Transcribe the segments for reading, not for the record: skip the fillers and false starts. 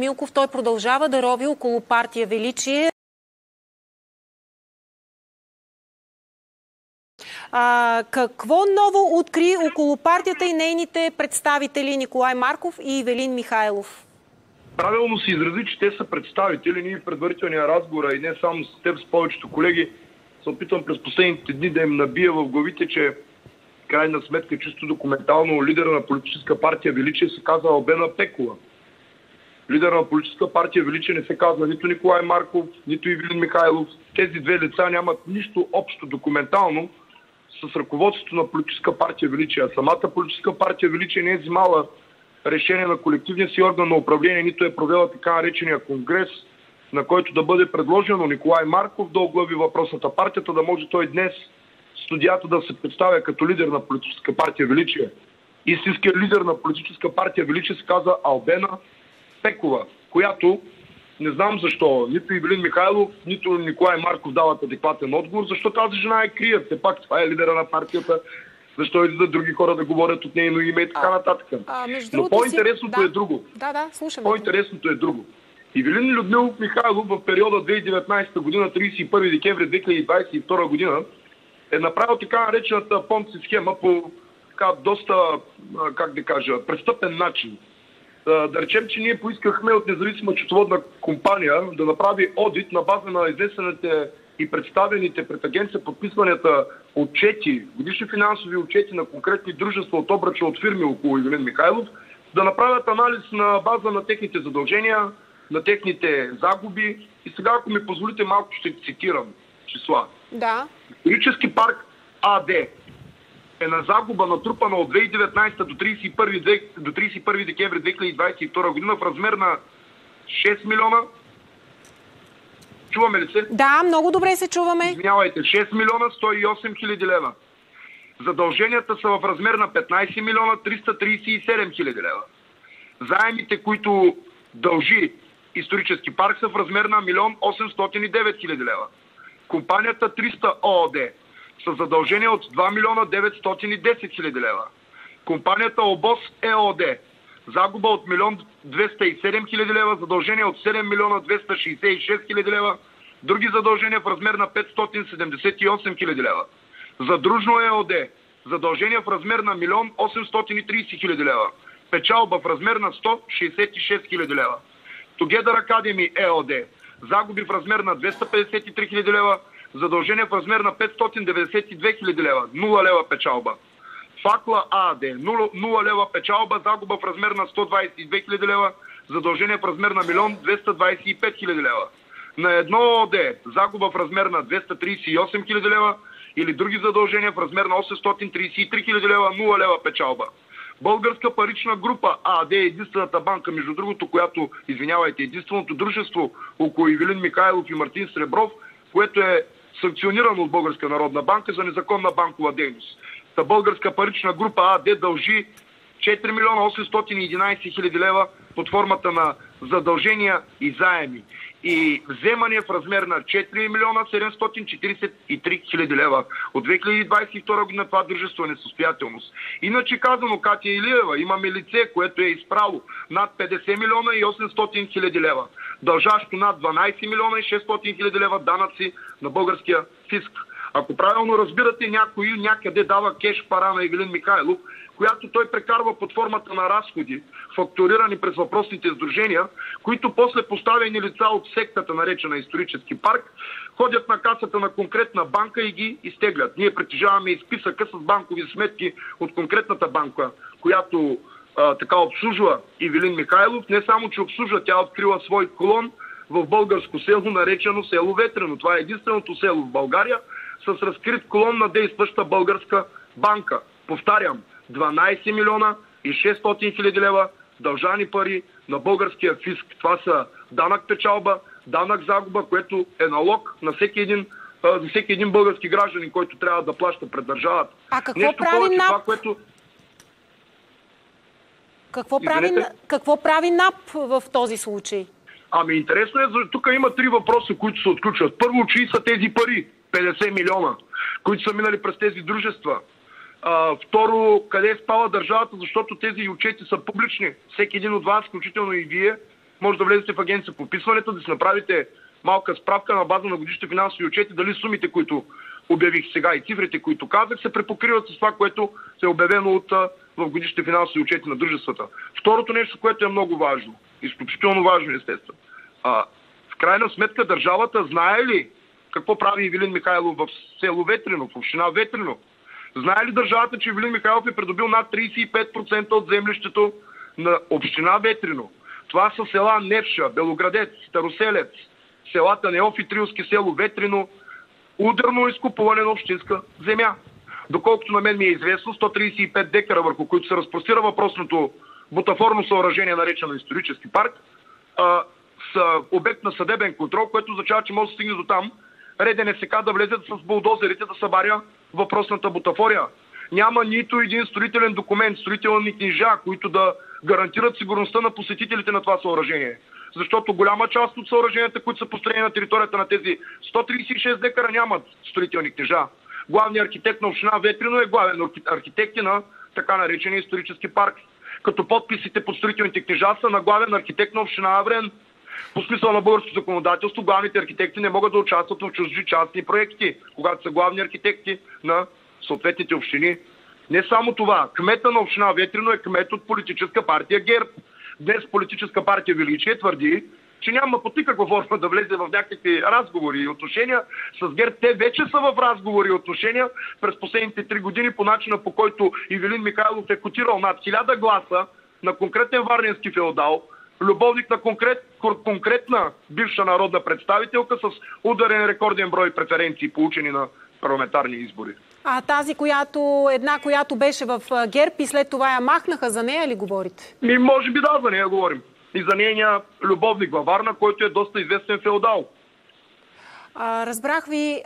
Милков, той продължава да рови около партия Величие. Какво ново откри около партията и нейните представители Николай Марков и Ивелин Михайлов? Правилно се изрази, че те са представители. Ние в предварителния разговор, и не само с теб, с повечето колеги, се опитвам през последните дни да им набия в главите, че крайна сметка чисто документално лидера на политическа партия Величие се казва Албена Пекова. Лидера на политическа партия Величие не се казва нито Николай Марков, нито Ивелин Михайлов. Тези две лица нямат нищо общо документално с ръководството на политическа партия Величие. А самата политическа партия Величие не е взимала решение на колективния си орган на управление, нито е провела така наречения конгрес, на който да бъде предложено Николай Марков да оглави въпросната партията, да може той днес студията да се представя като лидер на политическа партия Величие. Истинският лидер на политическа партия Величие се казва Албена Пекова, която не знам защо нито Ивелин Михайлов, нито Николай Марков дават адекватен отговор, защо тази жена крият. Все пак това е лидера на партията, защо излизат други хора да говорят от нейно име и така нататък. Но по-интересното е друго. Слушаме. По-интересното е друго. Ивелин Людмилов Михайлов в периода 2019 година, 31 декември 2022 година, е направил така наречената понци схема по така доста, престъпен начин. Да речем, че ние поискахме от независима счетоводна компания да направи одит на база на изнесените и представените пред агенция подписванията отчети, годишни финансови отчети на конкретни дружества от обръча от фирми около Ивелин Михайлов, да направят анализ на база на техните задължения, на техните загуби. И сега, ако ми позволите, малко ще цитирам числа. Да. Исторически парк АД е на загуба натрупана от 2019 до 31 декември 2022 година в размер на 6 милиона. Чуваме ли се? Да, много добре се чуваме. Извинявайте, 6 милиона 108 хиляди лева. Задълженията са в размер на 15 милиона 337 хиляди лева. Заемите, които дължи исторически парк, са в размер на 1 809 хиляди лева. Компанията 300 ООД са задължения от 2 милиона 910 хиляди лева. Компанията ОБОС ЕОД загуба от 1 207 хиляди лева, задължения от 7 милиона 266 хиляди лева, други задължения в размер на 578 хиляди лева. Задружно ЕОД задължения в размер на 1 830 хиляди лева, печалба в размер на 166 хиляди лева. Together Academy ЕОД загуби в размер на 253 хиляди лева, задължения в размер на 592 хиляди лева, 0 лева печалба. Факла АД 0 лева печалба, загуба в размер на 122 хиляди лева, задължения в размер на 1 225 хиляди лева. На едно ООД загуба в размер на 238 хиляди лева или други задължения в размер на 833 хиляди лева, 0 лева печалба. Българска парична група АД е единствената банка, между другото, която, единственото дружество около Ивелин Михайлов и Мартин Сребров, което е санкционирано от Българска народна банка за незаконна банкова дейност. Та Българска парична група АД дължи 4 милиона 811 хиляди лева под формата на задължения и заеми и вземания в размер на 4 милиона 743 хиляди лева. От 2022 година това дружество е несъстоятелност. Иначе казано, Катя Илиева, имаме лице, което е изправо над 50 милиона и 800 хиляди лева, дължащо над 12 милиона и 600 хиляди лева данъци на българския фиск. Ако правилно разбирате, някой някъде дава кеш пара на Ивелин Михайлов, която той прекарва под формата на разходи, фактурирани през въпросните сдружения, които после поставени лица от сектата, наречена исторически парк, ходят на касата на конкретна банка и ги изтеглят. Ние притежаваме и списъка с банкови сметки от конкретната банка, която така обслужва Ивелин Михайлов. Не само, че обслужва, тя открила свой клон в българско село, наречено село Ветрено. Това е единственото село в България с разкрит клон на действаща българска банка. Повтарям, 12 милиона и 600 хиляди лева дължани пари на българския фиск. Това са данък печалба, данък загуба, което е налог на за всеки един български гражданин, който трябва да плаща пред държавата. А какво прави НАП? Какво прави НАП в този случай? Интересно е, тук има 3 въпроса, които се отключват. Първо, чии са тези пари? 50 милиона, които са минали през тези дружества. Второ, къде е спала държавата, защото тези отчети са публични. Всеки един от вас, включително и вие, може да влезете в агенция по вписването, да си направите малка справка на база на годишните финансови отчети, дали сумите, които обявих сега и цифрите, които казах, се препокриват с това, което се е обявено в годишните финансови отчети на дружествата. Второто нещо, което е много важно, изключително важно, естествено. В крайна сметка държавата знае ли какво прави Ивелин Михайлов в село Ветрино, в община Ветрино? Знае ли държавата, че Ивелин Михайлов е придобил над 35% от землището на община Ветрино? Това са села Невша, Белоградец, Староселец, селата Неоф и Трилски, село Ветрино, ударно изкупуване на общинска земя. Доколкото на мен ми е известно, 135 декара, върху които се разпростира въпросното бутафорно съоръжение, наречено исторически парк, са обект на съдебен контрол, което означава, че може да стигне до там РДНСК да влезат с булдозерите да събаря въпросната бутафория. Няма нито един строителен документ, строителни книжа, които да гарантират сигурността на посетителите на това съоръжение. Защото голяма част от съоръженията, които са построени на територията на тези 136 декара, нямат строителни книжа. Главният архитект на община Ветрино е главен архитект на така наречения исторически парк. Като подписите под строителните книжа са на главен архитект на община Аврен. По смисъл на българското законодателство, главните архитекти не могат да участват в чужди частни проекти, когато са главни архитекти на съответните общини. Не само това, кмета на община Ветрино е кмет от политическа партия ГЕРБ. Днес политическа партия Величие твърди, че няма по никаква форма да влезе в някакви разговори и отношения с ГЕРБ. Те вече са в разговори и отношения през последните 3 години по начина, по който Ивелин Михайлов е котирал над 1000 гласа на конкретен варненски феодал, любовник на конкретна бивша народна представителка с ударен рекорден брой преференции, получени на парламентарни избори. А тази, която беше в ГЕРБ и след това я махнаха, за нея ли говорите? Може би да, за нея говорим. И за нейния любовник във Варна, който е доста известен феодал. Разбрах ви.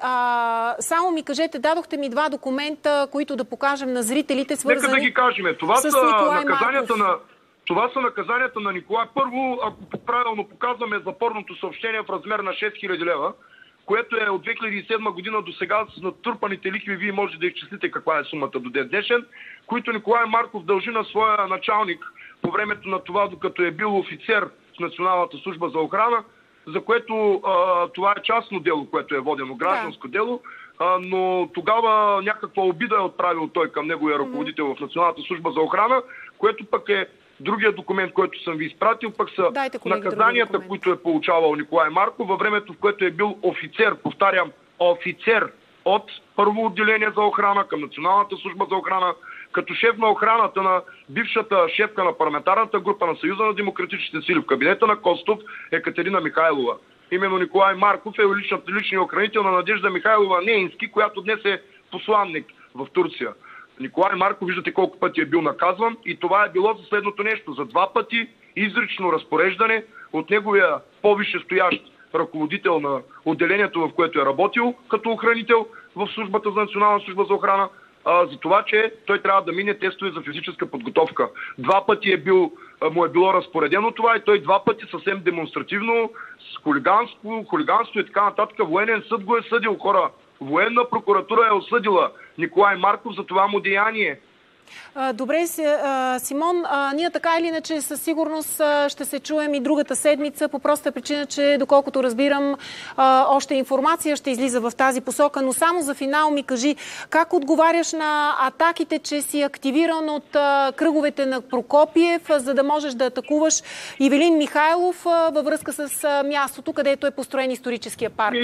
Само ми кажете, дадохте ми 2 документа, които да покажем на зрителите, свързани Нека да ги кажем. Това с са Николай наказанията Марков. Това са наказанията на Николай. Първо, ако правилно показваме запорното съобщение в размер на 6000 лева, което е от 2007 година до сега с натрупаните лихви, вие можете да изчислите каква е сумата до ден днешен, които Николай Марков дължи на своя началник по времето на това, докато е бил офицер в Националната служба за охрана, за което това е частно дело, което е водено, гражданско дело, но тогава някаква обида е отправил той към неговия ръководител в Националната служба за охрана, което пък е другия документ, който съм ви изпратил, пък са наказанията, които е получавал Николай Марков във времето, в което е бил офицер, повтарям, офицер от първо отделение за охрана към Националната служба за охрана, като шеф на охраната на бившата шефка на парламентарната група на Съюза на демократичните сили в кабинета на Костов Екатерина Михайлова. Именно Николай Марков е личният охранител на Надежда Михайлова Неински, която днес е посланник в Турция. Николай Марков, виждате колко пъти е бил наказван и това е било за следното нещо. За 2 пъти изрично разпореждане от неговия по-висшестоящ ръководител на отделението, в което е работил като охранител в службата за Национална служба за охрана, за това, че той трябва да мине тестове за физическа подготовка. 2 пъти му е било разпоредено това и той 2 пъти съвсем демонстративно с хулиганство и така нататък. Военен съд го е съдил, хора. Военна прокуратура е осъдила Николай Марков за това му деяние. Добре, Симон, ние така или иначе със сигурност ще се чуем и другата седмица, по проста причина, че доколкото разбирам, още информация ще излиза в тази посока, но само за финал ми кажи, как отговаряш на атаките, че си активиран от кръговете на Прокопиев, за да можеш да атакуваш Ивелин Михайлов във връзка с мястото, където е построен историческия парк?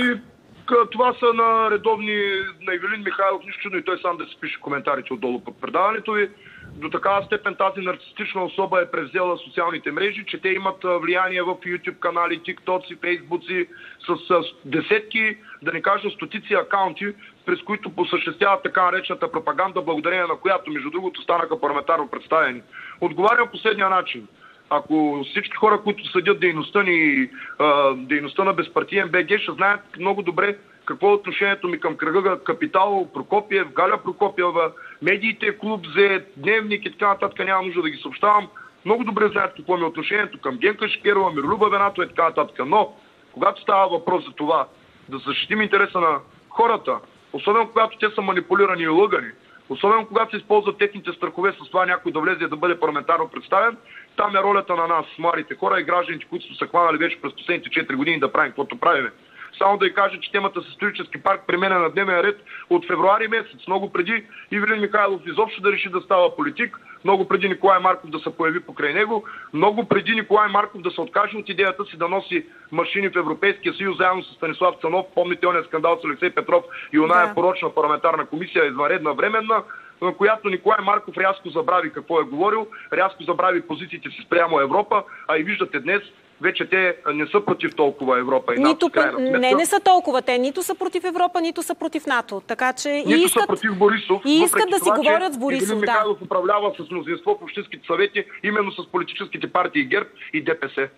Това са на редовни на Ивелин Михайлов, нищо чудно и той сам да си пише коментарите отдолу под предаването ви. До такава степен тази нарцистична особа е превзела социалните мрежи, че те имат влияние в YouTube канали, TikTok, Facebook с десетки, да не кажа стотици акаунти, през които посъществяват така наречената пропаганда, благодарение на която, между другото, станаха парламентарно представени. Отговарям последния начин. Ако всички хора, които съдят дейността на Безпартиен БГ, ще знаят много добре какво е отношението ми към кръга Капитал, Прокопиев, Галя Прокопиева, медиите, Клуб Зе, Дневник и така нататък, няма нужда да ги съобщавам. Много добре знаят какво ми е отношението към Генка Шикерова, Мирлюба Венато и така нататък. Но, когато става въпрос за това да защитим интереса на хората, особено когато те са манипулирани и лъгани, особено когато се използват техните страхове с това някой да влезе да бъде парламентарно представен, Там е ролята на нас, младите хора и гражданите, които са се хванали вече през последните 4 години да правим каквото правиме. Само да ви кажа, че темата с исторически парк при мен е на дневен ред от февруари месец, много преди Ивелин Михайлов изобщо да реши да става политик, много преди Николай Марков да се появи покрай него, много преди Николай Марков да се откаже от идеята си да носи машини в Европейския съюз заедно с Станислав Цанов. Помните ония скандал с Алексей Петров и оная порочна парламентарна комисия, извънредна временна, на която Николай Марков рязко забрави какво е говорил, рязко забрави позициите си спрямо Европа, а и виждате днес, вече те не са против толкова Европа и НАТО. Не са толкова. Те нито са против Европа, нито са против НАТО. Така че нито са против Борисов. И искат да си говорят с Борисов. Ивелин Михайлов управлява с мнозинство в общинските съвети, именно с политическите партии ГЕРБ и ДПС.